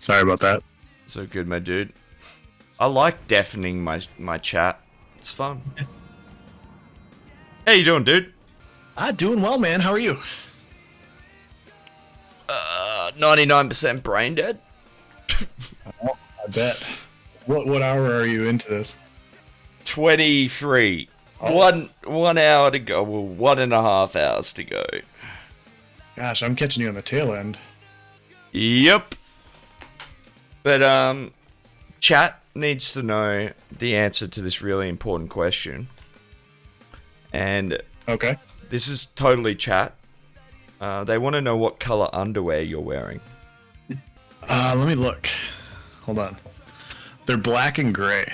Sorry about that. So good, my dude. I like deafening my chat. It's fun. How you doing, dude? Doing well, man. How are you? 99% brain dead. I bet. What hour are you into this? 23. Oh. 1 hour to go. Well, 1.5 hours to go. Gosh, I'm catching you on the tail end. Yep. But chat needs to know the answer to this really important question. And Okay. this is totally chat. They want to know what color underwear you're wearing. Let me look. Hold on. They're black and gray.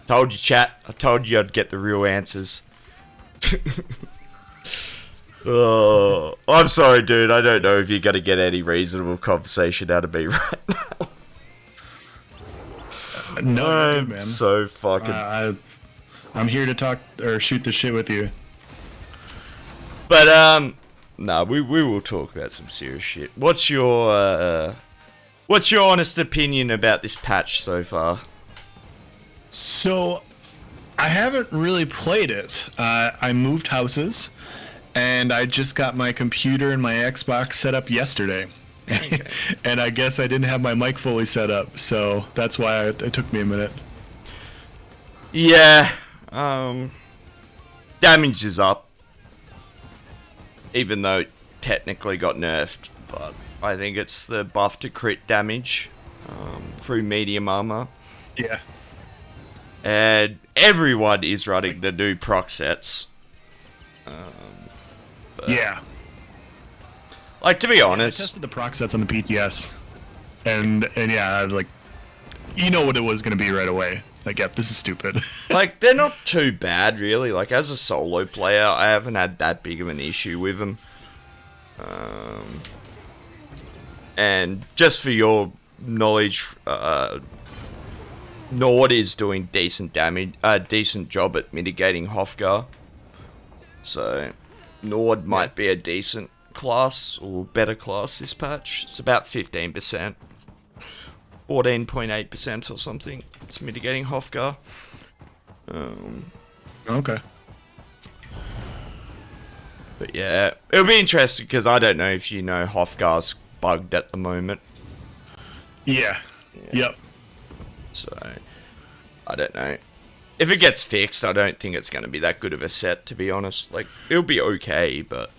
Told you, chat. I told you I'd get the real answers. Oh, I'm sorry, dude. I don't know if you're gonna get any reasonable conversation out of me right now. No, you're good, I'm man. so fucking. I'm here to talk or shoot the shit with you. But no, we will talk about some serious shit. What's your honest opinion about this patch so far? So, I haven't really played it. I moved houses, and I just got my computer and my Xbox set up yesterday. Okay. And I guess I didn't have my mic fully set up, so that's why it took me a minute. Yeah. Damage is up, even though it technically got nerfed. But I think it's the buff to crit damage through medium armor. Yeah. And everyone is running the new proc sets. Yeah. Like, to be I honest, tested the proc sets on the PTS, and yeah, like, you know what it was gonna be right away. Like, yep, this is stupid. like, they're not too bad, really. Like, as a solo player, I haven't had that big of an issue with them. And just for your knowledge, Nord is doing decent damage, decent job at mitigating Hofgar. So, Nord might be a decent class, or better class this patch. It's about 15%. 14.8% or something. It's mitigating Hofgar. Okay. But yeah, it'll be interesting because I don't know if you know Hofgar's bugged at the moment. Yeah. Yep. So, I don't know. If it gets fixed, I don't think it's going to be that good of a set, to be honest. Like, it'll be okay, but...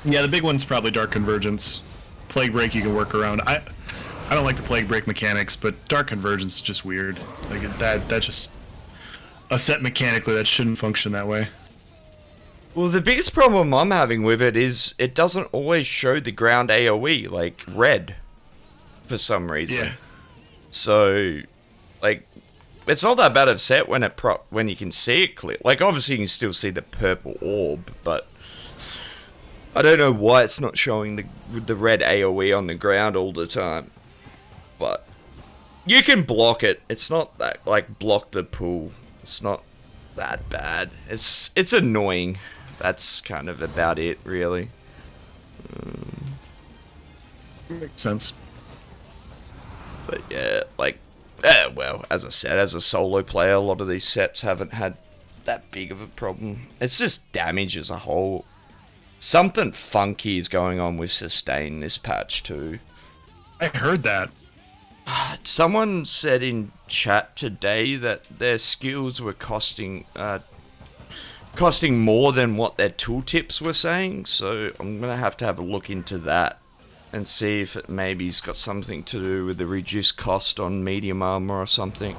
Yeah, the big one's probably Dark Convergence. Plague Break you can work around. I don't like the Plague Break mechanics, but Dark Convergence is just weird. Like, that's just... a set mechanically that shouldn't function that way. Well, the biggest problem I'm having with it is it doesn't always show the ground AoE, like, red. For some reason. Yeah. So, like, it's not that bad of a set when you can see it clear. Like, obviously you can still see the purple orb, but I don't know why it's not showing the red AoE on the ground all the time. But you can block it. It's not that, like, block the pool. It's not that bad. It's annoying. That's kind of about it, really. Makes sense. But yeah, like, well, as I said, as a solo player, a lot of these sets haven't had that big of a problem. It's just damage as a whole. Something funky is going on with sustain this patch too. I heard that. Someone said in chat today that their skills were costing more than what their tooltips were saying, so I'm gonna have to have a look into that and see if it maybe's got something to do with the reduced cost on medium armor or something.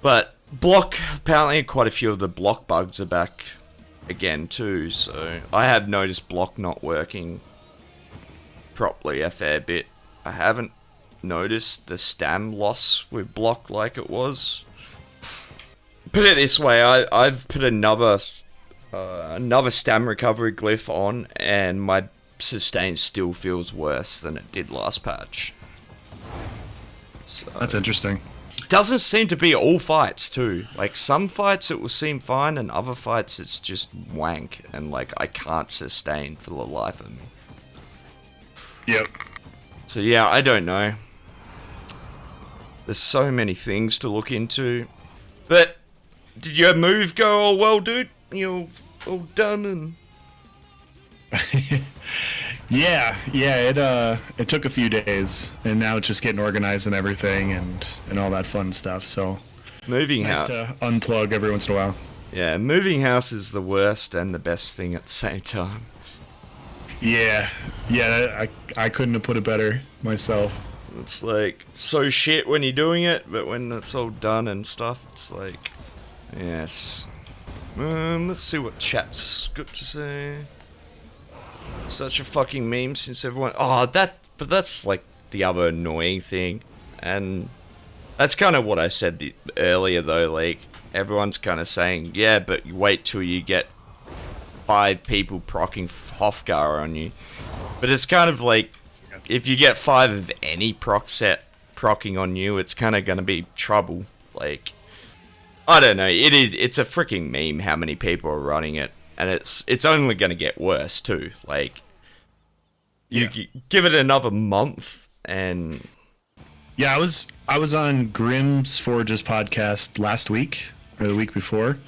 But apparently quite a few of the block bugs are back again too, so I have noticed block not working properly a fair bit. I haven't noticed the stam loss with block like it was. Put it this way, I've put another stam recovery glyph on, and my sustain still feels worse than it did last patch. So, That's interesting. doesn't seem to be all fights too. Like, some fights it will seem fine, and other fights it's just wank, and like I can't sustain for the life of me. Yep. So yeah, I don't know. There's so many things to look into. But did your move go all well, dude? You all done and it took a few days, and now it's just getting organized and everything, and all that fun stuff. So moving nice house. to unplug every once in a while. Yeah, moving house is the worst and the best thing at the same time. Yeah, I couldn't have put it better myself. It's like so shit when you're doing it, but when it's all done and stuff, it's like, yes. Let's see what chat's got to say. Such a fucking meme since everyone. But that's like the other annoying thing, and that's kind of what I said earlier though. Like everyone's kind of saying, yeah, but you wait till you get 5 people procking Hofgar on you. But it's kind of like, if you get 5 of any proc set procking on you, it's kind of gonna be trouble. Like, I don't know. It's a freaking meme how many people are running it, and it's only gonna get worse too. Like, you give it another month, and yeah, I was on Grimm's Forge's podcast last week or the week before,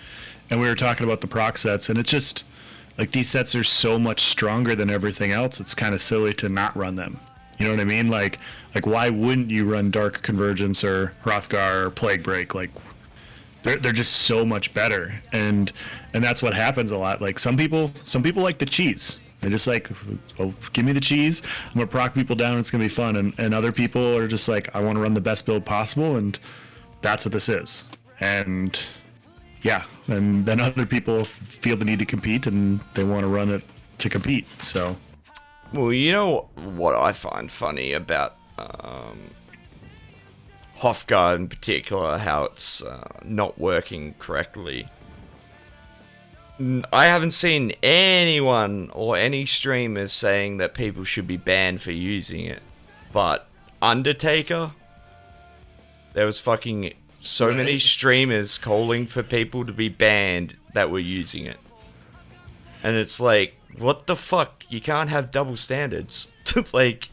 and we were talking about the proc sets, and it's just like these sets are so much stronger than everything else. It's kind of silly to not run them. You know what I mean? Like why wouldn't you run Dark Convergence or Hrothgar or Plague Break? Like they're just so much better, and that's what happens a lot. Like some people like the cheese. They're just like, oh, give me the cheese. I'm gonna proc people down. It's gonna be fun. And other people are just like, I want to run the best build possible, and that's what this is. And yeah, and then other people feel the need to compete, and they want to run it to compete. So, well, you know what I find funny about Hofgar in particular, how it's not working correctly. I haven't seen anyone or any streamers saying that people should be banned for using it. But Undertaker, there was fucking so many streamers calling for people to be banned that were using it. And it's like, what the fuck? You can't have double standards. Like,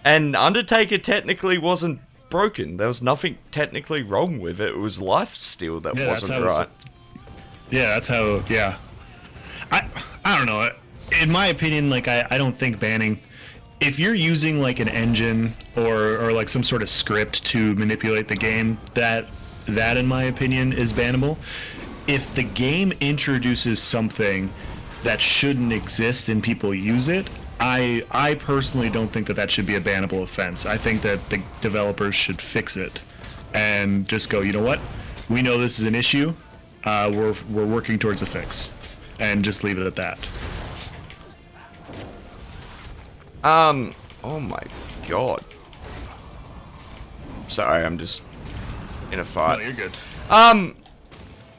and Undertaker technically wasn't broken. There was nothing technically wrong with it. It was lifesteal that wasn't right. Yeah, that's how. Yeah, I don't know. In my opinion, like I don't think banning. If you're using like an engine or like some sort of script to manipulate the game, that in my opinion is bannable. If the game introduces something that shouldn't exist and people use it, I personally don't think that should be a bannable offense. I think that the developers should fix it and just go, you know what? We know this is an issue. We're working towards a fix, and just leave it at that. Oh my god. Sorry, I'm just in a fight. No, you're good.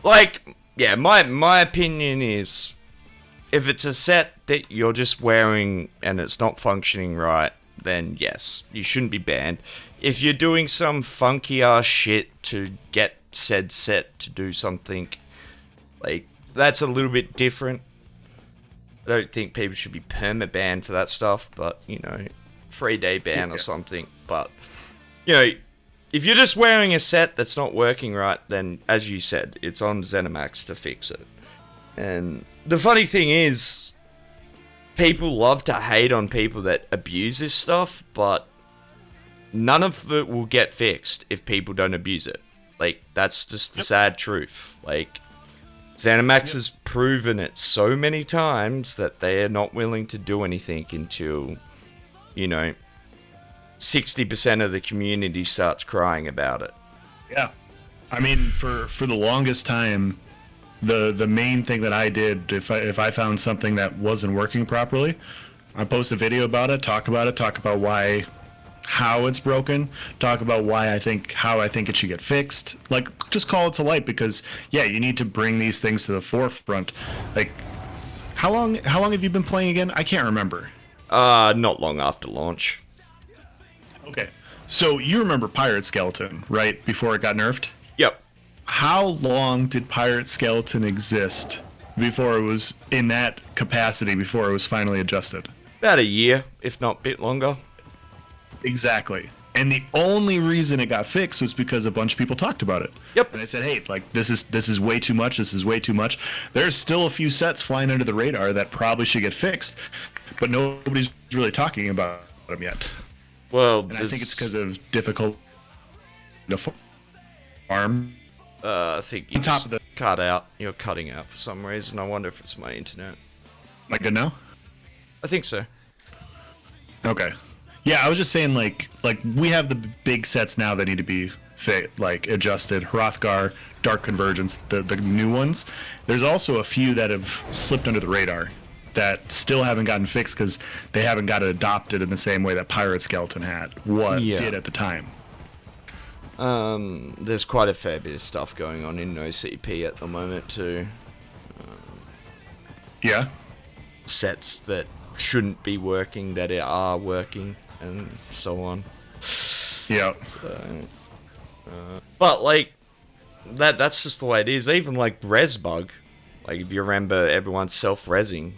Like, yeah, my opinion is, if it's a set that you're just wearing and it's not functioning right, then yes, you shouldn't be banned. If you're doing some funky ass shit to get said set to do something, like, that's a little bit different. I don't think people should be perma-banned for that stuff, but, you know, 3-day ban or something. But, you know, if you're just wearing a set that's not working right, then, as you said, it's on ZeniMax to fix it. And the funny thing is, people love to hate on people that abuse this stuff, but none of it will get fixed if people don't abuse it. Like, that's just the sad truth. Like, ZeniMax has proven it so many times that they are not willing to do anything until, you know, 60% of the community starts crying about it. Yeah. I mean, for the longest time, the main thing that I did, if I found something that wasn't working properly, I post a video about it, talk about how it's broken, talk about how I think it should get fixed. Like, just call it to light, because yeah, you need to bring these things to the forefront. Like, how long have you been playing again? I can't remember. Not long after launch. Okay. So you remember Pirate Skeleton, right? Before it got nerfed? Yep. How long did Pirate Skeleton exist before it was in that capacity, before it was finally adjusted? About a year, if not a bit longer. Exactly. And the only reason it got fixed was because a bunch of people talked about it. Yep. And I said, hey, like this is way too much. This is way too much. There's still a few sets flying under the radar that probably should get fixed, but nobody's really talking about them yet. Well, And I think it's because of difficult to farm. I think you On top just of the- cut out. You're cutting out for some reason. I wonder if it's my internet. Am I good now? I think so. Okay. Yeah, I was just saying, like we have the big sets now that need to be adjusted. Hrothgar, Dark Convergence, the new ones. There's also a few that have slipped under the radar that still haven't gotten fixed because they haven't got it adopted in the same way that Pirate Skeleton did at the time. There's quite a fair bit of stuff going on in OCP at the moment too. Yeah. Sets that shouldn't be working that are working and so on. Yeah. So, but like that's just the way it is. Even like Resbug, like if you remember everyone's self-resing,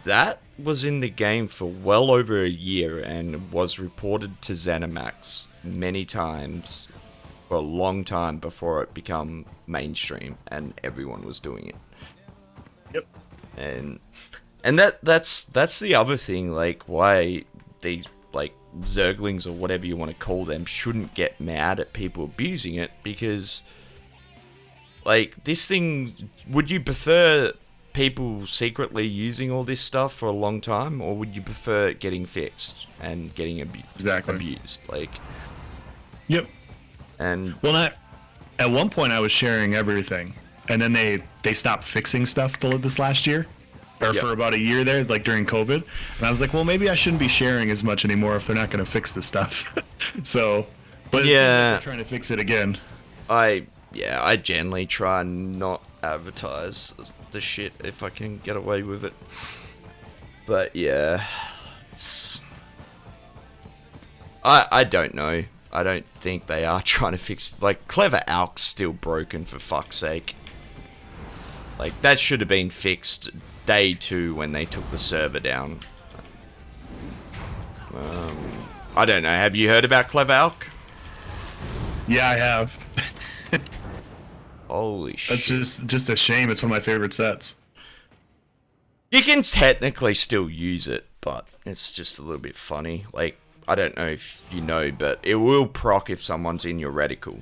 that was in the game for well over a year and was reported to ZeniMax many times for a long time before it became mainstream and everyone was doing it. Yep. And that's the other thing, like why these like Zerglings or whatever you want to call them shouldn't get mad at people abusing it, because like this thing, would you prefer people secretly using all this stuff for a long time, or would you prefer it getting fixed and getting abused? Like, yep. and Well, at one point I was sharing everything, and then they stopped fixing stuff this last year, or Yep. for about a year there, like during COVID. And I was like, well, maybe I shouldn't be sharing as much anymore if they're not going to fix this stuff. So, but it seems like they're trying to fix it again. I generally try and not advertise the shit if I can get away with it. But yeah, I don't know. I don't think they are trying to fix, like, Clever Alk's still broken, for fuck's sake. Like, that should have been fixed day 2 when they took the server down. I don't know. Have you heard about Clever Alk? Yeah, I have. Holy shit. That's just a shame. It's one of my favorite sets. You can technically still use it, but it's just a little bit funny. Like, I don't know if you know, but it will proc if someone's in your reticle.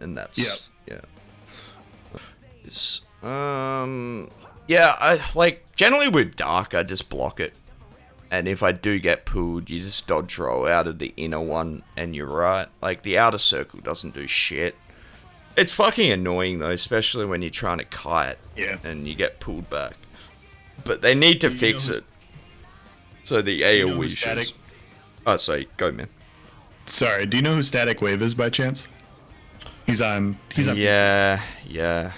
And that's... Yep. Yeah. It's, yeah, I, like, generally with Dark, I just block it. And if I do get pulled, you just dodge roll out of the inner one, and you're right. Like, the outer circle doesn't do shit. It's fucking annoying, though, especially when you're trying to kite, and you get pulled back. But they need to fix it. So the AoE should... Oh, sorry, go, man. Sorry, do you know who Static Wave is by chance? He's on Yeah, yeah.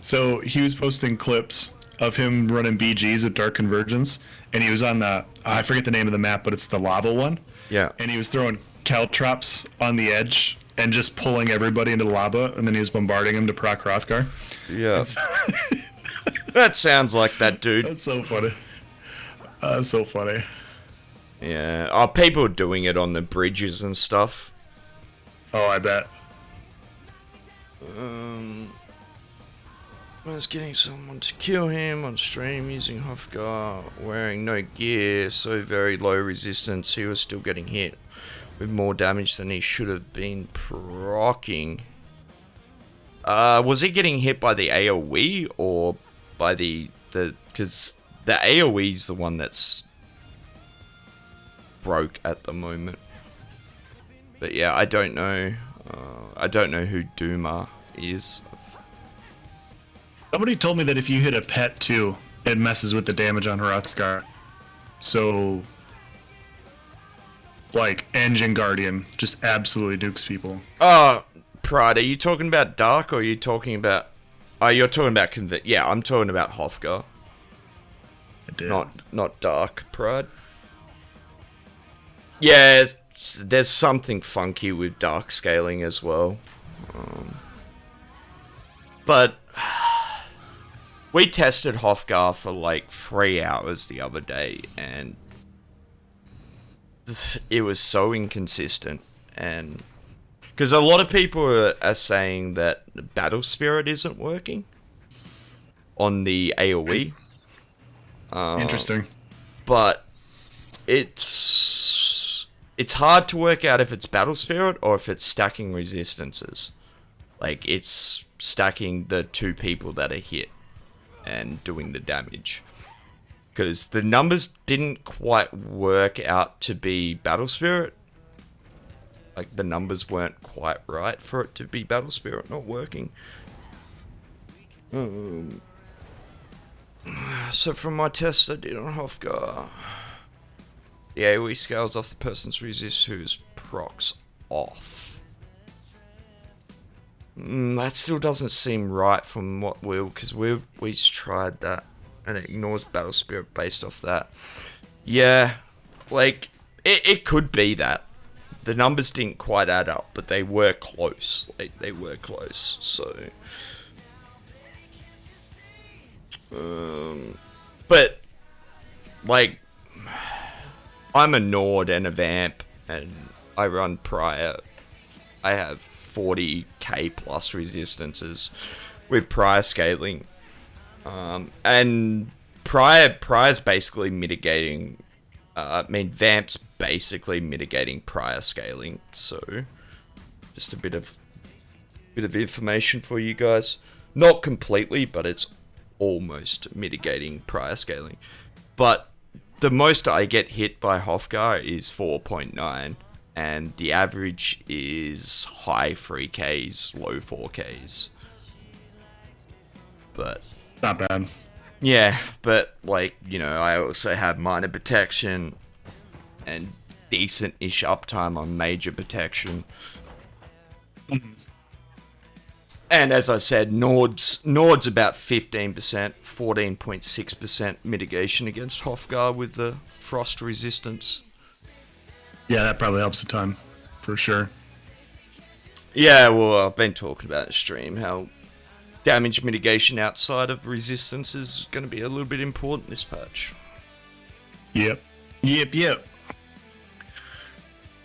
So he was posting clips of him running BGs with Dark Convergence, and he was on the I forget the name of the map, but it's the lava one. Yeah. And he was throwing caltrops on the edge and just pulling everybody into the lava, and then he was bombarding them to proc Hrothgar. Yeah. That sounds like that dude. That's so funny. So funny. Yeah. Oh, people are doing it on the bridges and stuff. Oh, I bet. I was getting someone to kill him on stream using Hrothgar, wearing no gear, so very low resistance. He was still getting hit with more damage than he should have been proccing. Was he getting hit by the AoE or by the because the AoE's the one that's broke at the moment. But yeah, I don't know. I don't know who Duma is. Somebody told me that if you hit a pet too, it messes with the damage on Hrothgar. So, like, Engine Guardian just absolutely dukes people. Pride, are you talking about Dark or are you talking about... Oh, you're talking about yeah, I'm talking about Hrothgar. I did. Not Dark, Pride. Yeah, there's something funky with Dark scaling as well. But... We tested Hrothgar for like 3 hours the other day, and it was so inconsistent, and because a lot of people are saying that Battle Spirit isn't working on the AoE, Interesting. but it's hard to work out if it's Battle Spirit or if it's stacking resistances. Like, it's stacking the two people that are hit and doing the damage. Because the numbers didn't quite work out to be Battle Spirit. Like, the numbers weren't quite right for it to be Battle Spirit not working. So from my tests I did on Hofgar, the AoE scales off the person's resist whose procs off. That still doesn't seem right from what because we tried that and it ignores Battle Spirit based off that. Yeah, like it could be that the numbers didn't quite add up, but they were close. Like, they were close. So, but like, I'm a Nord and a Vamp, and I run Prior. I have 40k plus resistances with Prior scaling, and Prior's basically mitigating. Vamp's basically mitigating Prior scaling. So, just a bit of information for you guys. Not completely, but it's almost mitigating Prior scaling. But the most I get hit by Hofgar is 4.9, and the average is high 3Ks, low 4Ks. But Not bad. yeah, but like, I also have minor protection and decent-ish uptime on major protection. And as I said, Nord's about 15%, 14.6% mitigation against Hofgar with the frost resistance. Yeah, that probably helps a ton, for sure. Yeah, well, I've been talking about in stream how damage mitigation outside of resistance is going to be a little bit important this patch. Yep.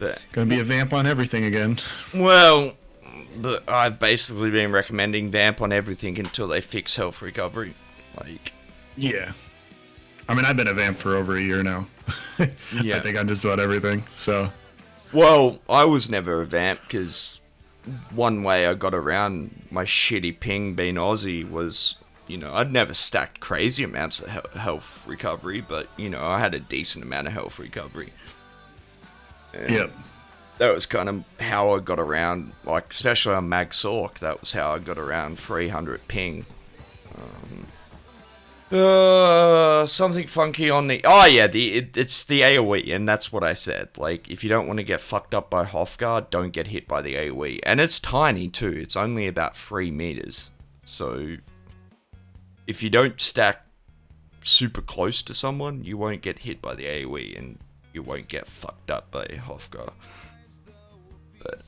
But, Gonna be a vamp on everything again. well, but I've basically been recommending Vamp on everything until they fix health recovery. Like, Yeah. I mean, I've been a vamp for over a year now. Yeah. I think on just about everything, so. well, I was never a Vamp because one way I got around my shitty ping being Aussie was, I'd never stacked crazy amounts of health recovery, but, I had a decent amount of health recovery. And Yep. that was kind of how I got around, like, especially on Mag Sork, that was how I got around 300 ping. Something funky on the... Oh, yeah, it's the AoE, and that's what I said. Like, if you don't want to get fucked up by Hofgar, don't get hit by the AoE. And it's tiny, too. It's only about 3 meters. So, if you don't stack super close to someone, you won't get hit by the AoE, and you won't get fucked up by Hofgar. But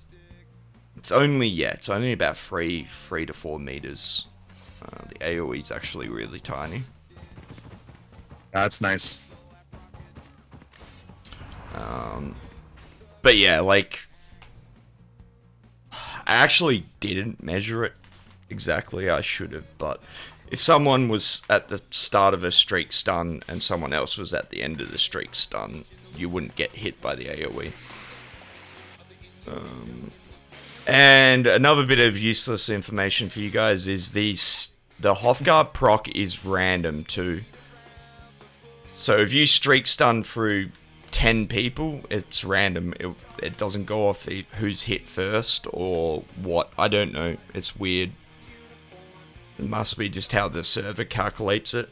it's only about 3 to 4 meters. The AoE is actually really tiny. That's nice. But yeah, like, I actually didn't measure it exactly. I should have, but if someone was at the start of a streak stun and someone else was at the end of the streak stun, you wouldn't get hit by the AoE. And another bit of useless information for you guys is the Hofgar proc is random too. So if you streak stun through 10 people, it's random. It doesn't go off who's hit first or what. I don't know. It's weird. It must be just how the server calculates it.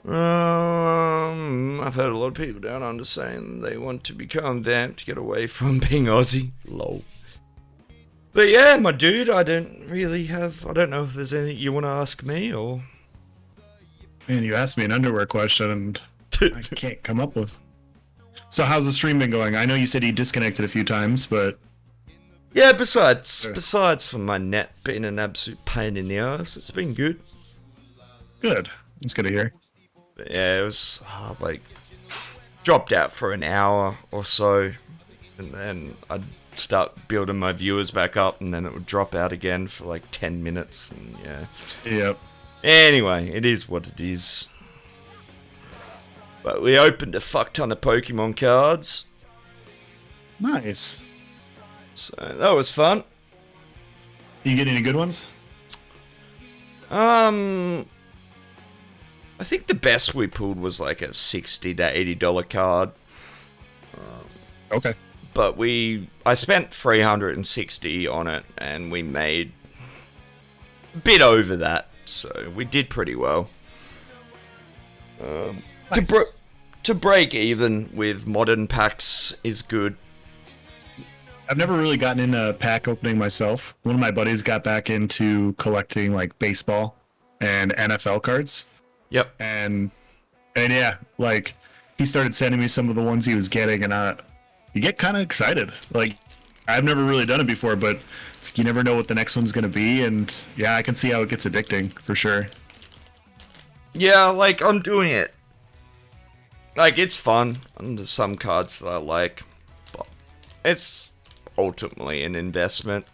I've heard a lot of people down under saying they want to become Vamp to get away from being Aussie. Lol. But yeah, my dude, I don't know if there's anything you want to ask me or... Man, you asked me an underwear question and I can't come up with. So how's the stream been going? I know you said you disconnected a few times, but... Yeah, besides from my net being an absolute pain in the ass, it's been good. Good. That's good to hear. But yeah, it was, dropped out for an hour or so, and then I'd start building my viewers back up, and then it would drop out again for like 10 minutes, and yeah. Yep. Anyway, it is what it is. But we opened a fuck ton of Pokemon cards, Nice. so that was fun. You get any good ones? I think the best we pulled was like a $60 to $80 card. Okay. But I spent $360 on it, and we made a bit over that, so we did pretty well. Nice. To break even with modern packs is good. I've never really gotten into pack opening myself. One of my buddies got back into collecting like baseball and NFL cards. Yep. And yeah, like he started sending me some of the ones he was getting, and you get kind of excited. Like I've never really done it before, but you never know what the next one's gonna be, and yeah, I can see how it gets addicting for sure. Yeah, like I'm doing it. Like it's fun, and there's some cards that I like, but it's ultimately an investment.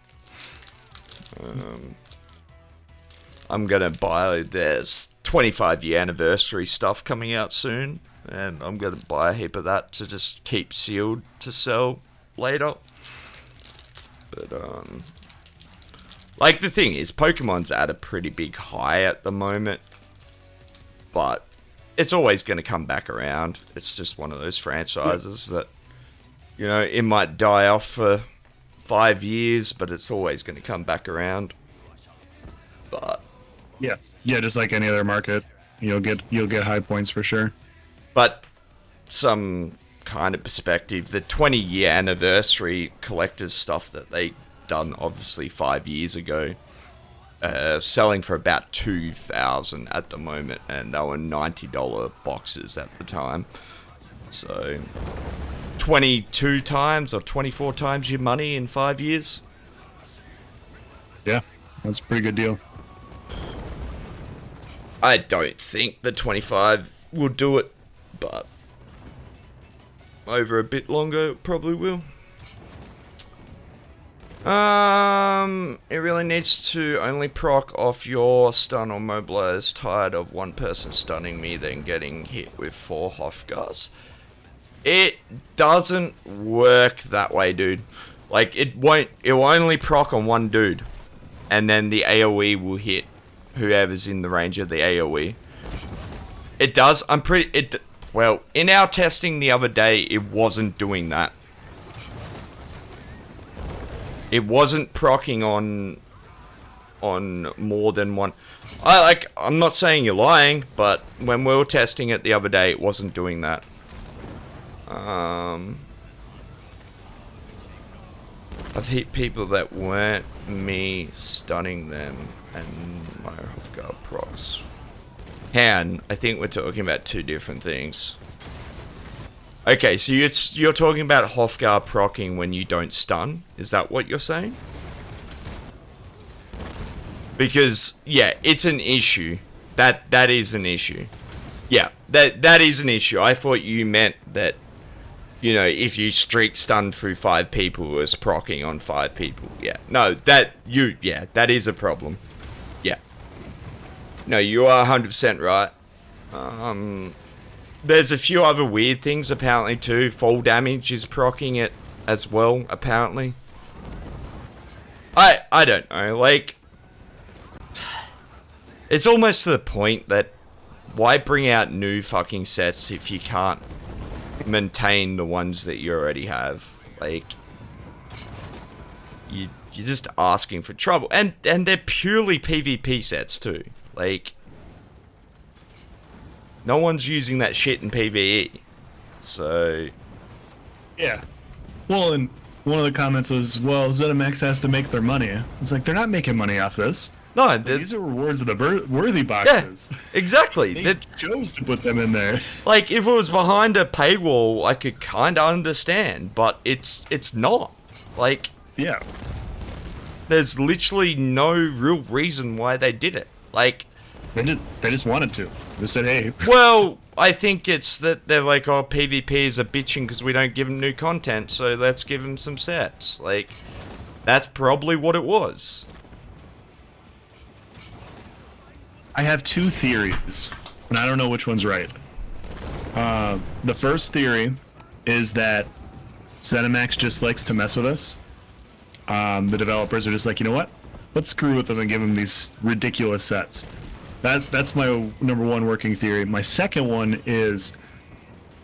I'm gonna buy, there's 25-year anniversary stuff coming out soon, and I'm gonna buy a heap of that to just keep sealed to sell later. But like the thing is, Pokemon's at a pretty big high at the moment, but it's always gonna come back around. It's just one of those franchises that, you know, it might die off for 5 years, but it's always gonna come back around. But Yeah, just like any other market, you'll get high points for sure. But some kind of perspective, the 20-year anniversary collector's stuff that they done obviously 5 years ago, selling for about $2,000 at the moment, and they were $90 boxes at the time. So 22 times or 24 times your money in 5 years. Yeah, that's a pretty good deal. I don't think the 25 will do it, but over a bit longer, it probably will. It really needs to only proc off your stun or mobilize. Tired of one person stunning me, then getting hit with 4 Hofgars. It doesn't work that way, dude. Like, it will only proc on one dude, and then the AoE will hit whoever's in the range of the AoE. It does. Well, in our testing the other day, it wasn't doing that. It wasn't proccing on more than one. I'm not saying you're lying, but when we were testing it the other day, it wasn't doing that. I've hit people that weren't me stunning them, and my Hofgar procs. Han, I think we're talking about two different things. Okay, so you're talking about Hofgar proccing when you don't stun? Is that what you're saying? Because, yeah, it's an issue. That is an issue. Yeah, that is an issue. I thought you meant that, you know, if you streak stun through 5 people, it was proccing on 5 people. Yeah, no, that is a problem. Yeah. No, you are 100% right. There's a few other weird things apparently too. Fall damage is proccing it as well, apparently. I don't know, like, it's almost to the point that why bring out new fucking sets if you can't maintain the ones that you already have? Like, you're just asking for trouble, and they're purely PvP sets too. Like, no one's using that shit in PvE. So, yeah. Well, and one of the comments was, well, ZeniMax has to make their money. It's like, they're not making money off this. no, Like, these are rewards of the worthy boxes. exactly. They chose to put them in there. Like, if it was behind a paywall, I could kind of understand, but it's not. Like, Yeah. there's literally no real reason why they did it. Like, They just wanted to. They said, hey. Well, I think it's that they're like, oh, PvPs are bitching because we don't give them new content, so let's give them some sets. Like, that's probably what it was. I have two theories, and I don't know which one's right. The first theory is that ZeniMax just likes to mess with us. The developers are just like, you know what? Let's screw with them and give them these ridiculous sets. That's my number one working theory. My second one is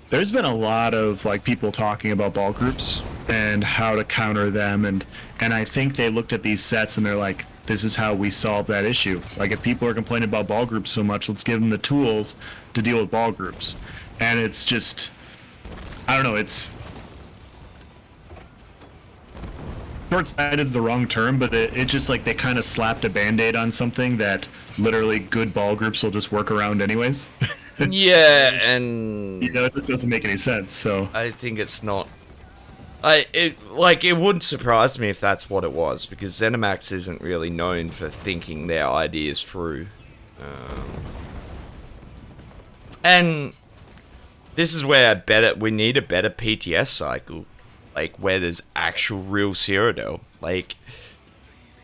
there's been a lot of like people talking about ball groups and how to counter them, and I think they looked at these sets and they're like, this is how we solve that issue. Like, if people are complaining about ball groups so much, let's give them the tools to deal with ball groups. And it's just, I don't know, it's short-sighted is the wrong term, but it just like they kind of slapped a band-aid on something that literally good ball groups will just work around anyways. Yeah, and You know, it just doesn't make any sense. So I think it's not. It wouldn't surprise me if that's what it was, because ZeniMax isn't really known for thinking their ideas through. And this is where we need a better PTS cycle, like where there's actual real Cyrodiil. Like,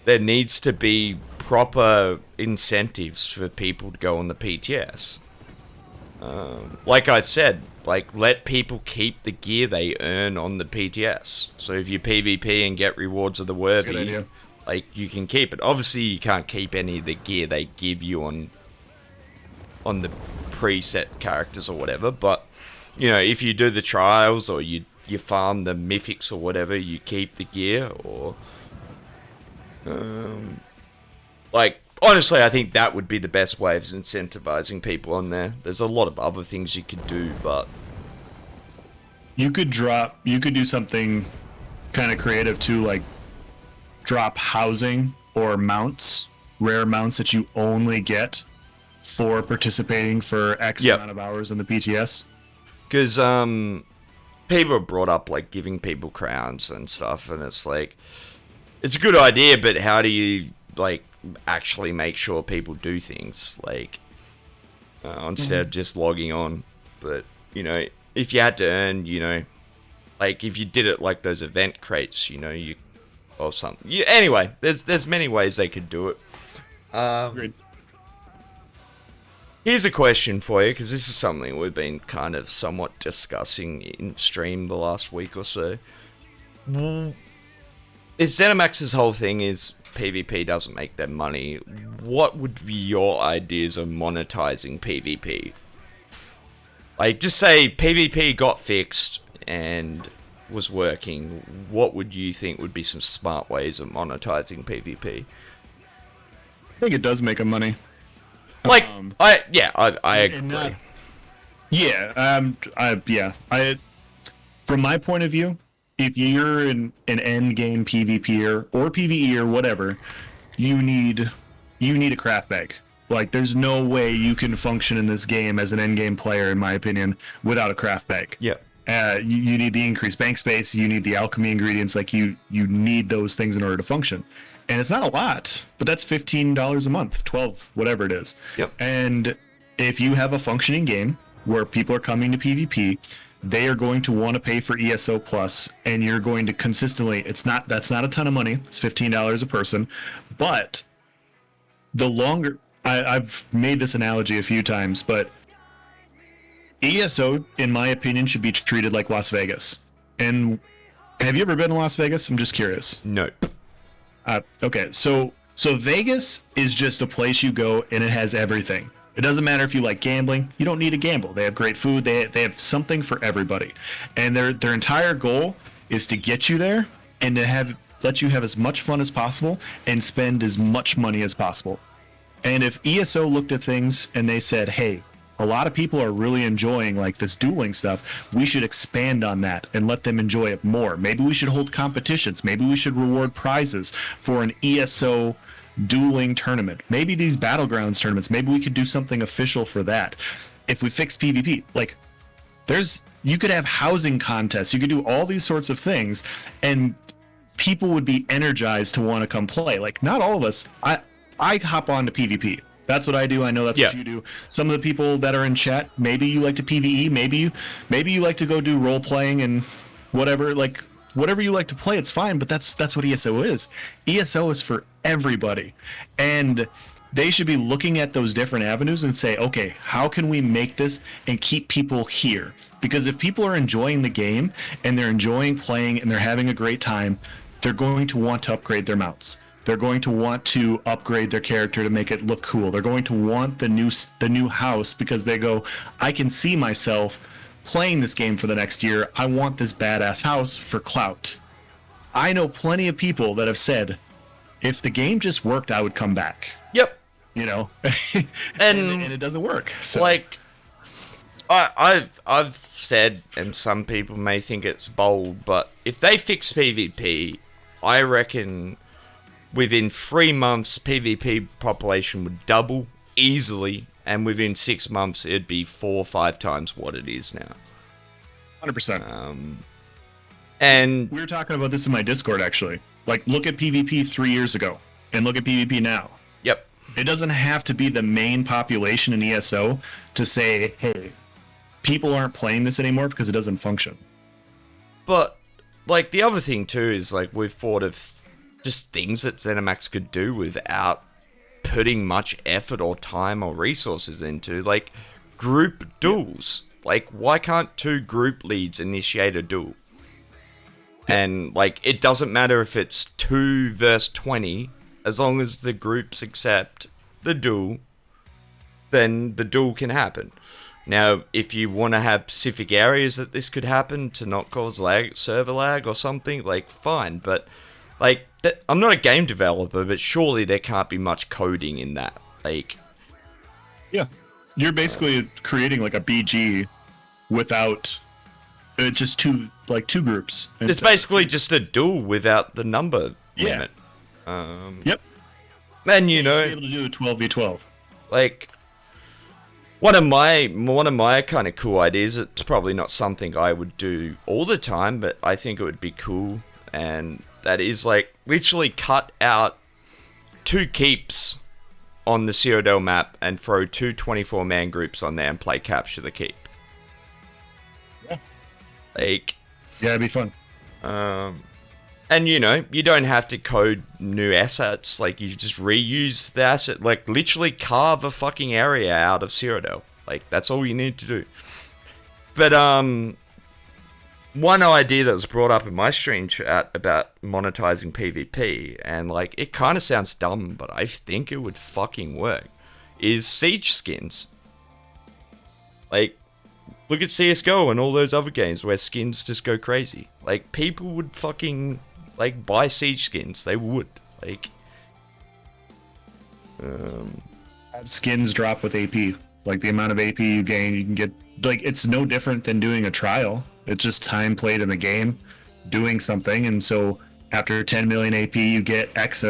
there needs to be proper incentives for people to go on the PTS. Like I've said, like, let people keep the gear they earn on the PTS. So if you PvP and get rewards of the worthy, like, you can keep it. Obviously, you can't keep any of the gear they give you on the preset characters or whatever. But, you know, if you do the trials or you farm the mythics or whatever, you keep the gear. Or, like, honestly, I think that would be the best way of incentivizing people on there. There's a lot of other things you could do, but you could do something kind of creative too, like drop housing or mounts, rare mounts that you only get for participating for X amount of hours in the PTS. Because people have brought up like giving people crowns and stuff, and it's like, it's a good idea, but how do you like actually make sure people do things, like instead of just logging on? But, you know, if you had to earn, you know, like if you did it like those event crates, you know, or something. Anyway, there's many ways they could do it. Agreed. Here's a question for you, because this is something we've been kind of somewhat discussing in stream the last week or so. If ZeniMax's whole thing is PvP doesn't make them money, what would be your ideas of monetizing PvP? Like, just say PvP got fixed and was working, what would you think would be some smart ways of monetizing PvP? I think it does make them money. Like, I agree. From my point of view, if you're an end game PvPer or PvE or whatever, you need a craft bag. Like, there's no way you can function in this game as an end game player, in my opinion, without a craft bag. Yeah. You need the increased bank space. You need the alchemy ingredients. Like, you need those things in order to function. And it's not a lot, but that's $15 a month, 12, whatever it is. Yep. And if you have a functioning game where people are coming to PvP, they are going to want to pay for ESO Plus, and you're going to consistently, that's not a ton of money, it's $15 a person, but the longer, I've made this analogy a few times, but ESO, in my opinion, should be treated like Las Vegas. And have you ever been to Las Vegas? I'm just curious. No. Okay, so Vegas is just a place you go, and it has everything. It doesn't matter if you like gambling. You don't need to gamble. They have great food. They have something for everybody. And their entire goal is to get you there and to let you have as much fun as possible and spend as much money as possible. And if ESO looked at things and they said, hey, a lot of people are really enjoying like this dueling stuff, we should expand on that and let them enjoy it more. Maybe we should hold competitions. Maybe we should reward prizes for an ESO dueling tournament. Maybe these battlegrounds tournaments, maybe we could do something official for that. If we fix PvP, like you could have housing contests, you could do all these sorts of things, and people would be energized to want to come play. Like, not all of us, I hop on to PvP. That's what I do. I know that's Yeah. what you do. Some of the people that are in chat, maybe you like to PvE, maybe you like to go do role playing and whatever. Like whatever you like to play, it's fine. But that's what ESO is. ESO is for everybody, and they should be looking at those different avenues and say, okay, how can we make this and keep people here? Because if people are enjoying the game and they're enjoying playing and they're having a great time, they're going to want to upgrade their mounts. They're going to want to upgrade their character to make it look cool. They're going to want the new house because they go, I can see myself playing this game for the next year. I want this badass house for clout. I know plenty of people that have said, if the game just worked, I would come back. Yep. You know, And it doesn't work. So. like, I've said, and some people may think it's bold, but if they fix PvP, I reckon within 3 months, PvP population would double easily, and within 6 months, it'd be 4 or 5 times what it is now. 100%. And we were talking about this in my Discord, actually. Like, look at PvP 3 years ago, and look at PvP now. yep, It doesn't have to be the main population in ESO to say, hey, people aren't playing this anymore because it doesn't function. but like the other thing too is like we've thought of just things that ZeniMax could do without putting much effort or time or resources into, like group duels. Like, why can't 2 group leads initiate a duel? And like, it doesn't matter if it's 2 versus 20, as long as the groups accept the duel, then the duel can happen. Now, if you want to have specific areas that this could happen to not cause lag, server lag or something, like, fine. But, like, I'm not a game developer, but surely there can't be much coding in that. Like, Yeah. You're basically creating like a BG without just two groups. it's basically just a duel without the number Yeah. limit. Yep. And, you know, Be able to do a 12v12. like, one of my kind of cool ideas, it's probably not something I would do all the time, but I think it would be cool, and that is like literally cut out 2 keeps on the Cyrodiil map and throw 2 24-man groups on there and play capture the keep. Yeah. Like, Yeah, it'd be fun. and you know, you don't have to code new assets, like you just reuse the asset, like literally carve a fucking area out of Cyrodiil. Like, that's all you need to do. But one idea that was brought up in my stream chat about monetizing PvP, and like, it kind of sounds dumb, but I think it would fucking work, is siege skins. Like, look at CSGO and all those other games where skins just go crazy. Like, people would fucking, like, buy siege skins. They would. Like, Have skins drop with AP. Like the amount of AP you gain, you can get. Like, it's no different than doing a trial. It's just time played in the game, doing something, and so after 10 million AP, you get X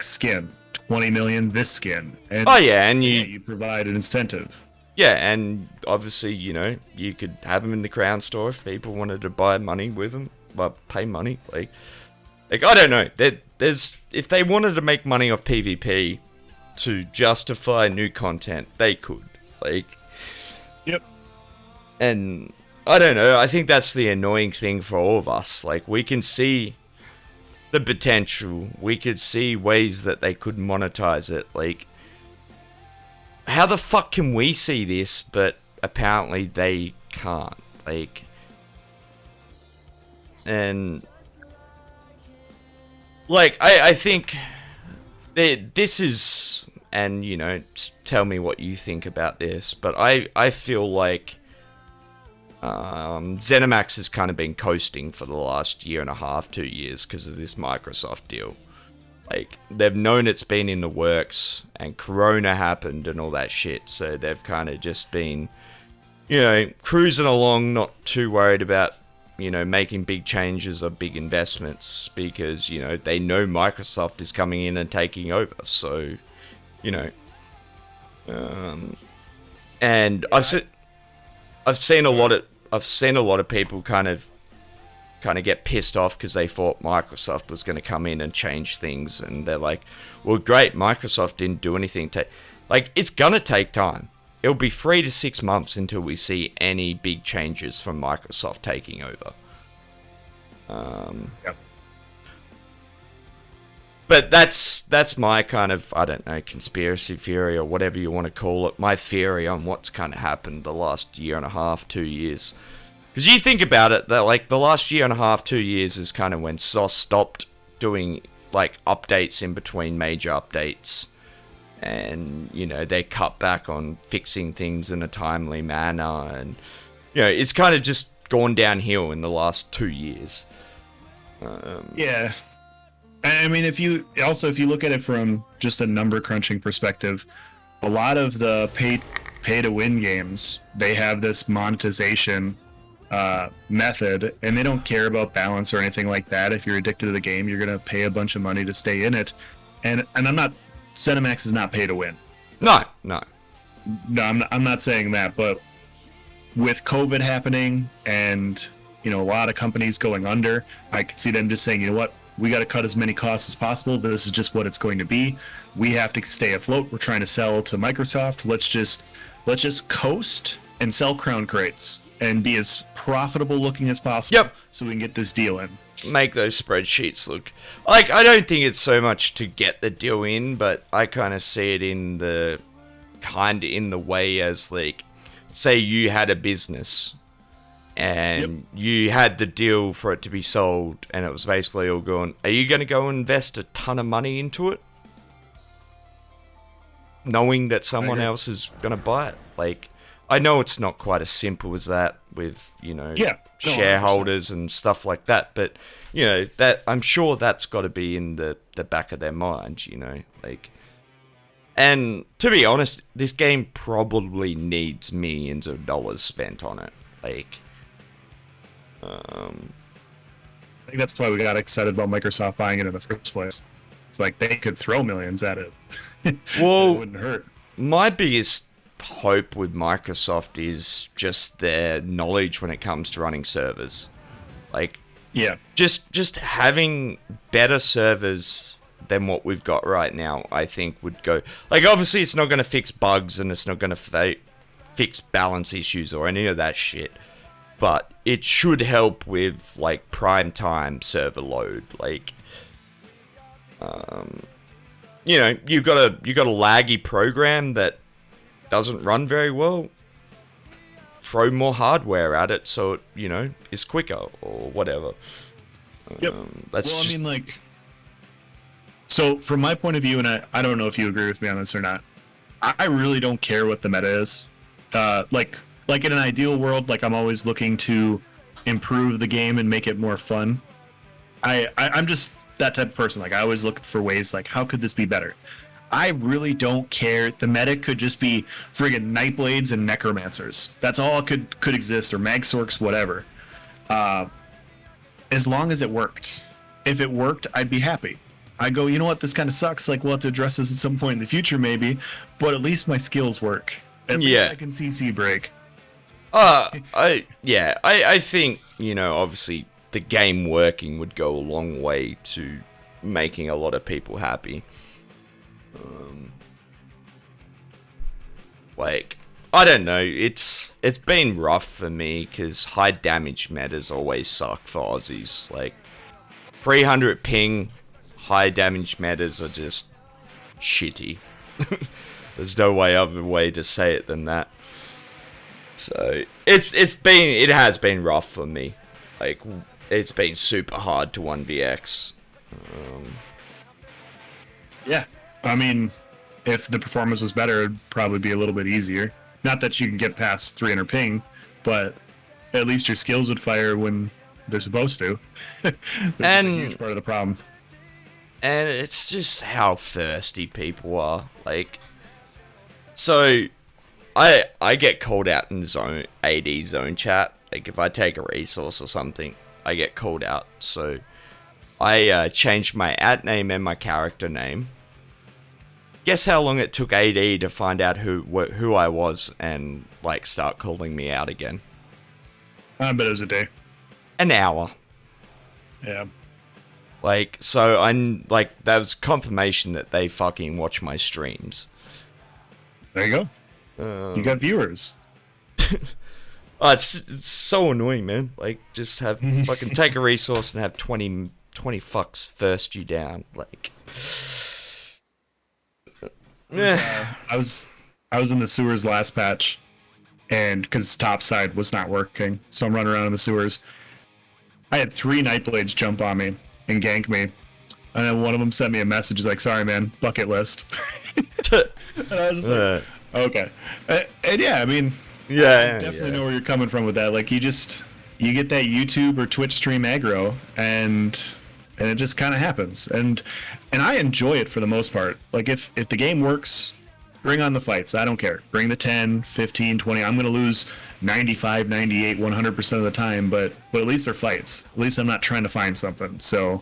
skin. 20 million this skin. And oh yeah, and you provide an incentive. yeah, and obviously, you know, you could have them in the crown store if people wanted to buy money with them, but pay money. Like I don't know. There's if they wanted to make money off PvP to justify new content, they could. Like, Yep. and I don't know. I think that's the annoying thing for all of us. Like, we can see the potential. We could see ways that they could monetize it. Like, how the fuck can we see this, but apparently they can't? Like, and like, I think this is, and you know, tell me what you think about this, but I feel like ZeniMax has kind of been coasting for the last 1.5 to 2 years because of this Microsoft deal. Like, they've known it's been in the works, and Corona happened and all that shit, so they've kind of just been, you know, cruising along, not too worried about, you know, making big changes or big investments, because, you know, they know Microsoft is coming in and taking over, so, you know, and I've seen a lot of people kind of get pissed off because they thought Microsoft was going to come in and change things, and they're like, well, great, Microsoft didn't do anything to, Like, it's gonna take time. It'll be 3 to 6 months until we see any big changes from Microsoft taking over. Yep. But that's my kind of, I don't know, conspiracy theory or whatever you want to call it. My theory on what's kind of happened the last year and a half, 2 years. Because you think about it, that like the last year and a half, 2 years is kind of when SOS stopped doing like updates in between major updates. And, you know, they cut back on fixing things in a timely manner. And, you know, it's kind of just gone downhill in the last 2 years. Yeah. I mean, if you look at it from just a number crunching perspective, a lot of the pay to win games, they have this monetization method, and they don't care about balance or anything like that. If you're addicted to the game, you're gonna pay a bunch of money to stay in it. And ZeniMax is not pay to win. No. I'm not saying that, but with COVID happening and, you know, a lot of companies going under, I could see them just saying, you know what, we got to cut as many costs as possible. This is just what it's going to be. We have to stay afloat. We're trying to sell to Microsoft. Let's just coast and sell crown crates and be as profitable looking as possible. Yep. So we can get this deal in. Make those spreadsheets look like, I don't think it's so much to get the deal in, but I kind of see it in the way as, like, say you had a business and you had the deal for it to be sold, and it was basically all going, are you going to go invest a ton of money into it, knowing that someone else is going to buy it? Like, I know it's not quite as simple as that with, you know, shareholders 100%. And stuff like that, but, you know, that I'm sure that's got to be in the back of their mind, you know, like. And to be honest, this game probably needs millions of dollars spent on it, like. I think that's why we got excited about Microsoft buying it in the first place. It's like they could throw millions at it. Well, it wouldn't hurt. My biggest hope with Microsoft is just their knowledge when it comes to running servers. Like, yeah, just having better servers than what we've got right now, I think would go. Like, obviously, it's not going to fix bugs and it's not going to fix balance issues or any of that shit. But it should help with, like, prime time server load. Like, you know, you got a laggy program that doesn't run very well. Throw more hardware at it so it, you know, is quicker or whatever. Yep. I mean, like, so from my point of view, and I don't know if you agree with me on this or not, I really don't care what the meta is. Like in an ideal world, like, I'm always looking to improve the game and make it more fun. I'm just that type of person. Like, I always look for ways, like, how could this be better? I really don't care. The meta could just be friggin' Nightblades and Necromancers. That's all could exist, or Magsorks, whatever. As long as it worked. If it worked, I'd be happy. I go, you know what, this kind of sucks. Like, we'll have to address this at some point in the future, maybe. But at least my skills work. At least I can CC break. I think, you know, obviously the game working would go a long way to making a lot of people happy. Like, I don't know, it's been rough for me because high damage metas always suck for Aussies. Like, 300 ping, high damage metas are just shitty. There's no other way to say it than that. So it has been rough for me. Like, it's been super hard to 1vx. Yeah, I mean, if the performance was better, it'd probably be a little bit easier. Not that you can get past 300 ping, but at least your skills would fire when they're supposed to. That's a huge part of the problem. And it's just how thirsty people are. Like, so I get called out in zone AD zone chat. Like, if I take a resource or something, I get called out. So I changed my ad name and my character name. Guess how long it took AD to find out who I was and, like, start calling me out again? I bet it was a day. An hour. Yeah. Like, so I'm like, that was confirmation that they fucking watch my streams. There you go. You got viewers. Oh, it's so annoying, man. Like, just have fucking take a resource and have 20 fucks first you down. Like, yeah. I was in the sewers last patch, and because top side was not working, so I'm running around in the sewers. I had 3 Nightblades jump on me and gank me, and then one of them sent me a message. He's like, "Sorry, man, bucket list." And I was just like, "Okay," and yeah, I mean, Yeah, I definitely know where you're coming from with that. Like, you get that YouTube or Twitch stream aggro, and it just kind of happens. And I enjoy it for the most part. Like, if the game works, bring on the fights. I don't care. Bring the 10, 15, 20. I'm going to lose 95, 98, 100% of the time, but at least they're fights. At least I'm not trying to find something. So,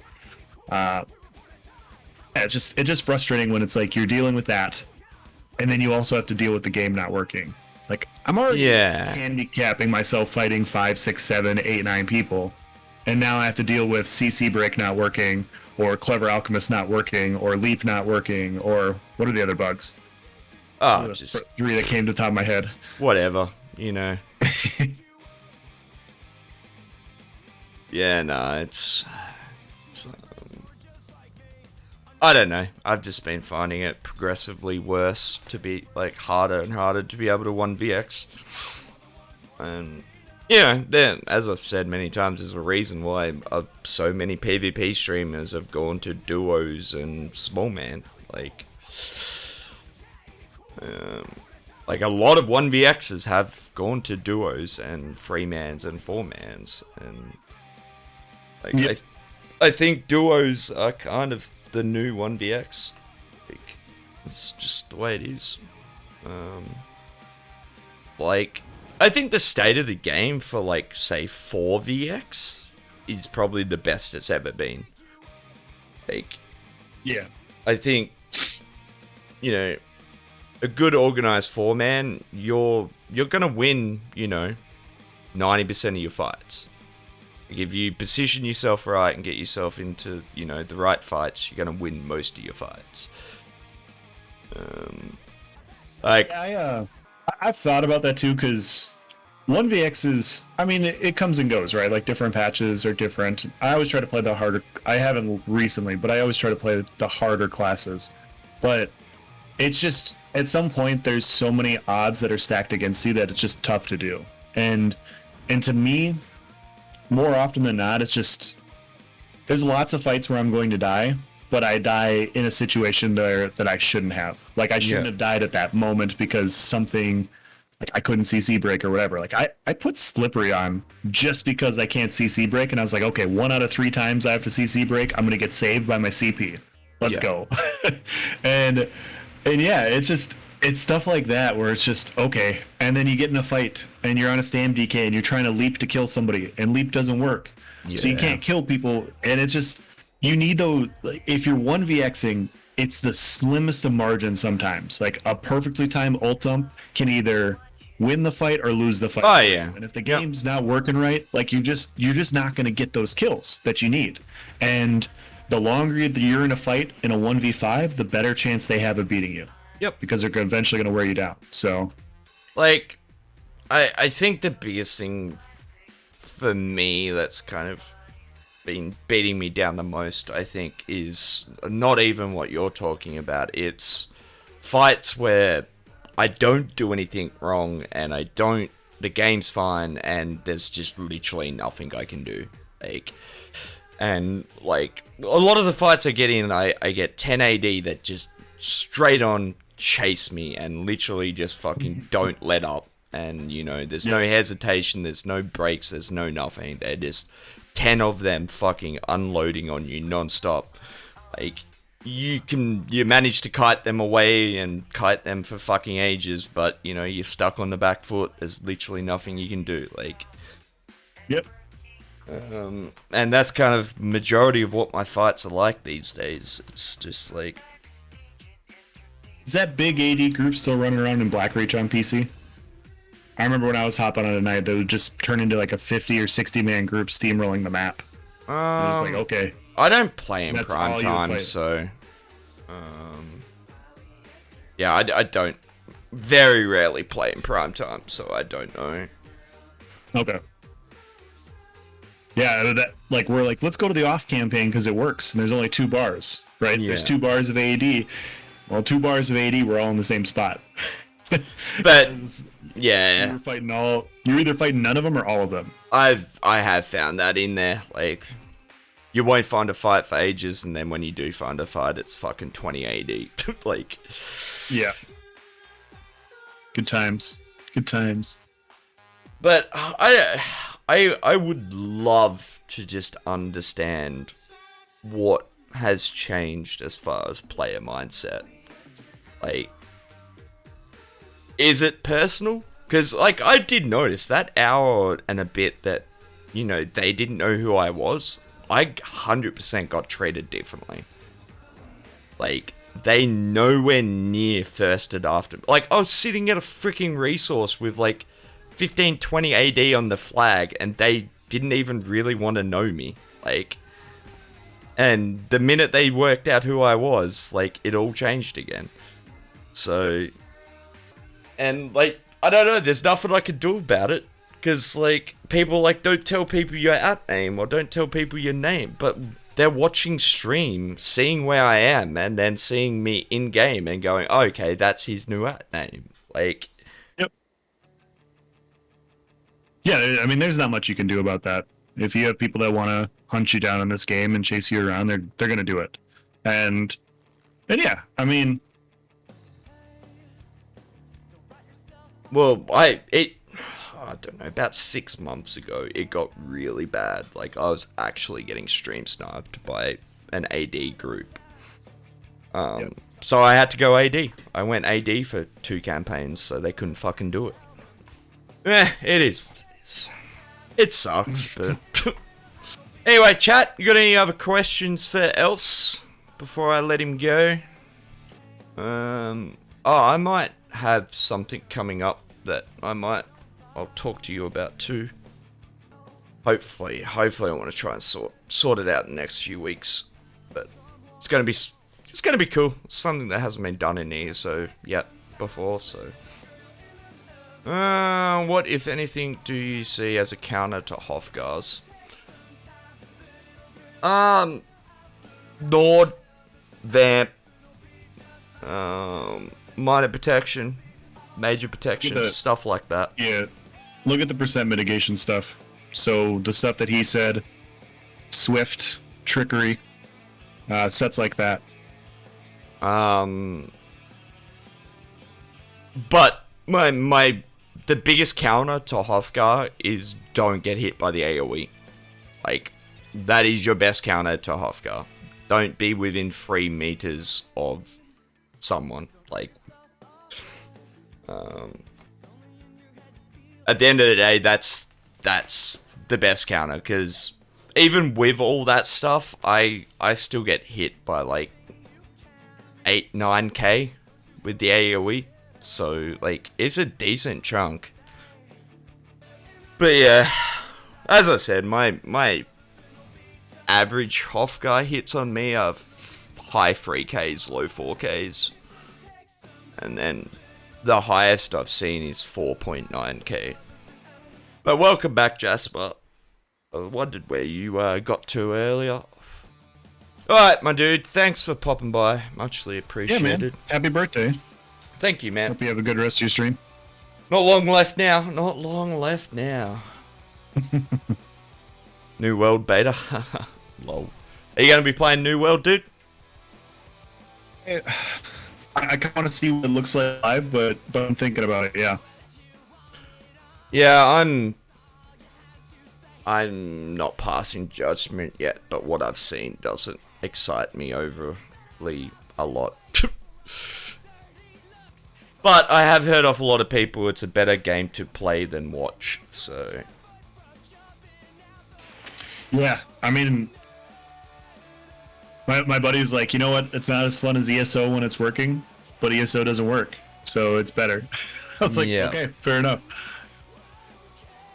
it's just frustrating when it's like you're dealing with that, and then you also have to deal with the game not working. Like, I'm already handicapping myself fighting 5, 6, 7, 8, 9 people, and now I have to deal with CC break not working, or Clever Alchemist not working, or Leap not working, or what are the other bugs? Oh, just 3 that came to the top of my head. whatever, you know. Yeah, no, it's I don't know. I've just been finding it progressively worse to be, like, harder and harder to be able to 1vx. And, you know, then, as I've said many times, there's a reason why so many PvP streamers have gone to duos and small man. Like a lot of 1vx's have gone to duos and 3-mans and 4-mans. And, like, yep. I think duos are kind of the new 1vx. Like, it's just the way it is. Like, I think the state of the game for, like, say 4vx is probably the best it's ever been. Like, Yeah. I think, you know, a good organized 4-man, you're gonna win, you know, 90% of your fights. Like, if you position yourself right and get yourself into, you know, the right fights, you're gonna win most of your fights. Like, Yeah, I've thought about that too, because 1vx is, I mean, it comes and goes, right? Like, different patches are different. I always try to play the harder, I haven't recently, but I always try to play the harder classes. But it's just, at some point, there's so many odds that are stacked against you that it's just tough to do. And to me, more often than not, it's just, there's lots of fights where I'm going to die, but I die in a situation there that I shouldn't have. Like, I shouldn't have died at that moment because something, like, I couldn't CC break or whatever. Like, I put Slippery on just because I can't CC break, and I was like, okay, 1 out of 3 times I have to CC break, I'm gonna get saved by my CP. Let's go. and yeah, it's just, it's stuff like that where it's just, okay, and then you get in a fight and you're on a stam DK and you're trying to leap to kill somebody, and leap doesn't work. So you can't kill people, and it's just, you need those, like, if you're 1vxing, it's the slimmest of margins sometimes. Like, a perfectly timed ult dump can either win the fight or lose the fight. Oh, yeah. And if the game's not working right, like, you're just not going to get those kills that you need. And the longer you're in a fight in a 1v5, the better chance they have of beating you. Yep. Because they're eventually going to wear you down. So, like, I think the biggest thing for me that's kind of been beating me down the most, I think, is not even what you're talking about. It's fights where I don't do anything wrong and the game's fine and there's just literally nothing I can do. Like, and, like, a lot of the fights I get in, I get 10 AD that just straight on chase me and literally just fucking don't let up. And, you know, there's no hesitation, there's no breaks, there's no nothing. They're just 10 of them fucking unloading on you non-stop. Like, you manage to kite them away and kite them for fucking ages, but, you know, you're stuck on the back foot. There's literally nothing you can do. Like, yep. And that's kind of majority of what my fights are like these days. It's just like, is that big AD group still running around in Blackreach on PC? I remember when I was hopping on a night, they would just turn into like a 50 or 60 man group steamrolling the map. It was like, okay. I don't play in prime time, so yeah, I don't very rarely play in prime time, so I don't know. Okay. Yeah, that like we're like, let's go to the off campaign because it works, and there's only 2 bars, right? Yeah. There's 2 bars of AD. Well, 2 bars of AD, we're all in the same spot. But yeah, You're either fighting none of them or all of them. I have found that in there. Like, you won't find a fight for ages, and then when you do find a fight, it's fucking 20 AD. Like, yeah. Good times. Good times. But I would love to just understand what has changed as far as player mindset. Like, is it personal? Because, like, I did notice that hour and a bit that, you know, they didn't know who I was. I 100% got treated differently. Like, they nowhere near thirsted after. Like, I was sitting at a freaking resource with, like, 15, 20 AD on the flag, and they didn't even really want to know me. Like, and the minute they worked out who I was, like, it all changed again. So, and, like, I don't know, there's nothing I could do about it. Because, like, people, like, don't tell people your at name, or don't tell people your name, but they're watching stream, seeing where I am, and then seeing me in-game and going, oh, okay, that's his new at name. Like... Yep. Yeah, I mean, there's not much you can do about that. If you have people that want to hunt you down in this game and chase you around, they're going to do it. And yeah, I mean... Well, I don't know, about 6 months ago, it got really bad. Like, I was actually getting stream sniped by an AD group. Yep. So I had to go AD. I went AD for 2 campaigns, so they couldn't fucking do it. It is what it is. It sucks, but... Anyway, chat, you got any other questions for Else before I let him go? I might have something coming up that I'll talk to you about too. Hopefully I want to try and sort it out in the next few weeks. But it's gonna be cool. It's something that hasn't been done in here yet before. So, what if anything do you see as a counter to Hofgar's? Nord, Vamp, minor protection, major protection, stuff like that. Yeah, look at the percent mitigation stuff. So the stuff that he said, Swift, Trickery, sets like that. But the biggest counter to Hofgar is don't get hit by the AoE. Like, that is your best counter to Hofgar. Don't be within 3 meters of someone. Like, at the end of the day, that's the best counter, because even with all that stuff, I still get hit by like 8-9k with the AoE, so like it's a decent chunk. But yeah, as I said, my average Hofgar hits on me are high 3ks, low 4ks, and then the highest I've seen is 4.9k. But welcome back, Jasper. I wondered where you got to earlier. Alright, my dude, thanks for popping by. Muchly appreciated. Yeah, man. Happy birthday. Thank you, man. Hope you have a good rest of your stream. Not long left now. Not long left now. New World beta. Lol. Are you going to be playing New World, dude? I kind of want to see what it looks like live, but I'm thinking about it, yeah. Yeah, I'm not passing judgment yet, but what I've seen doesn't excite me overly a lot. But I have heard off a lot of people it's a better game to play than watch, so... Yeah, I mean... My buddy's like, you know what, it's not as fun as ESO when it's working, but ESO doesn't work, so it's better. I was like, yeah. Okay, fair enough.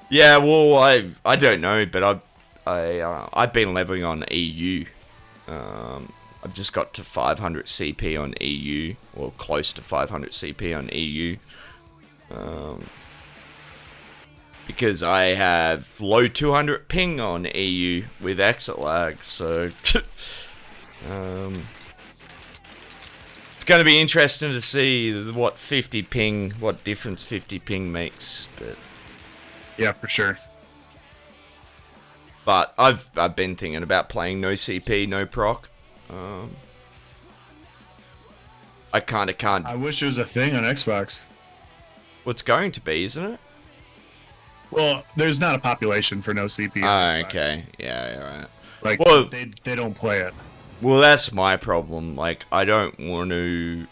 Yeah, well, I don't know, but I've been leveling on EU. I've just got to 500 CP on EU, or close to 500 CP on EU. Because I have low 200 ping on EU with exit lag, so it's going to be interesting to see what difference 50 ping makes. Yeah, for sure. But I've been thinking about playing no CP, no proc. I kind of can't. I wish it was a thing on Xbox. What's going to be, isn't it? Well, there's not a population for no CP on Xbox. Okay. Yeah, right. Like, well, they don't play it. Well, that's my problem. Like, I don't want to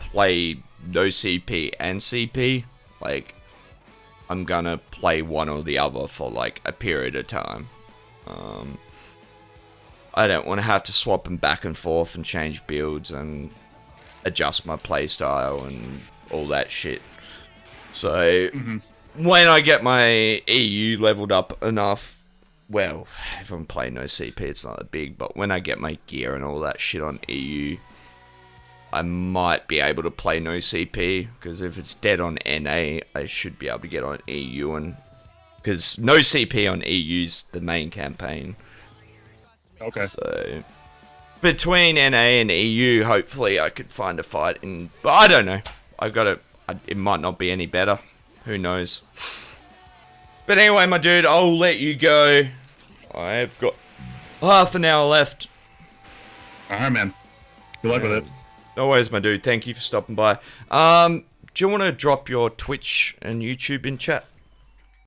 play no CP and CP. Like, I'm gonna play one or the other for, like, a period of time. I don't want to have to swap them back and forth and change builds and adjust my playstyle and all that shit. So, when I get my EU leveled up enough, well, if I'm playing no CP, it's not that big, but when I get my gear and all that shit on EU, I might be able to play no CP, because if it's dead on NA, I should be able to get on EU, and because no CP on EU's the main campaign. Okay. So, between NA and EU, hopefully I could find a fight in, but I don't know. It might not be any better. Who knows? But anyway, my dude, I'll let you go. I've got half an hour left. Alright, man. Good luck with it. No worries, my dude. Thank you for stopping by. Do you want to drop your Twitch and YouTube in chat?